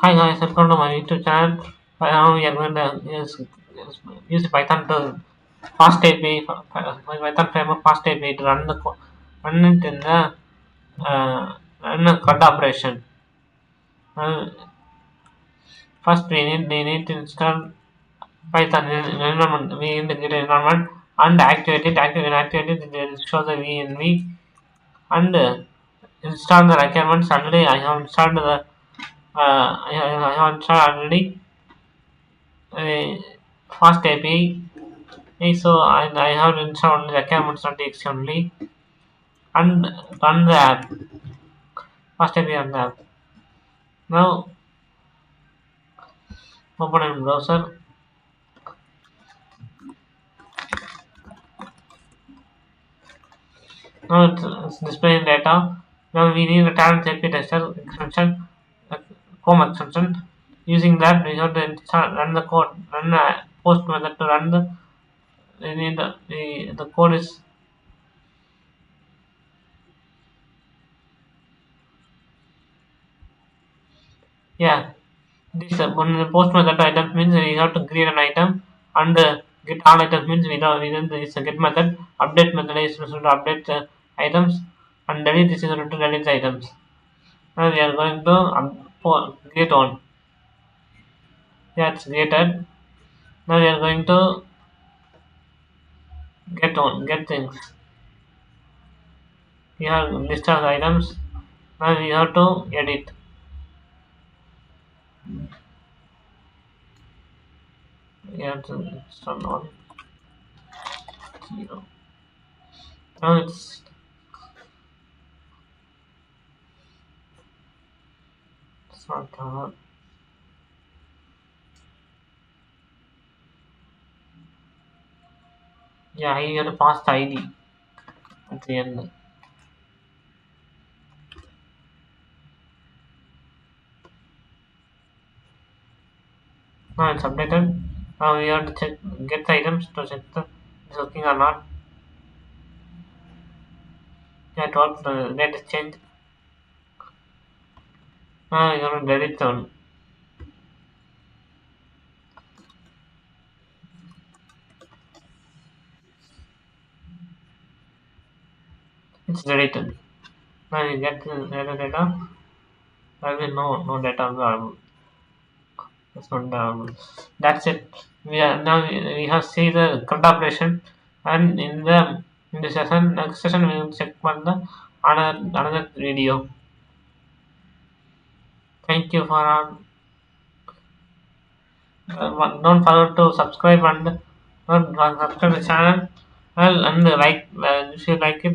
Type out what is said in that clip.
Hi guys, welcome to my YouTube channel. Now we are going to use Python to Fastapi, Python framework Fastapi to run it in the run a CRUD operation. Uh, First we need to install Python environment. We in the Git environment and activate it. Activate it. It will show the VNV and install the requirements. Already I have installed the I have installed already uh, fast API. So I have installed the requirements.txt only and run the app. Fast API on the app. Now open in browser. Now it's displaying data. Now we need a talent API tester extension, home extension. Using that we have to run the code, run the post method to run the. We need the code is yeah. This when the post method item means we have to create an item and get all items means we don't use the get method. Update method is to update the items and delete this is to delete the items. Now we are going to create one. Yeah, it's created. Now we are going to get things. We have list of items. Now we have to edit. We have to install one 0. Now it's not yeah, you have to pass the ID at the end. Now it's updated. Now we have to get the items to check it's working or not. Yeah, it worked. The date is changed. Now we have to delete the one. It's deleted. Now you get the data. There will be no data available. That's not available. That's it. We have see the CRUD operation, and in the session next session we will check for the another video. Thank you for don't forget to subscribe and subscribe the channel and like if you like it.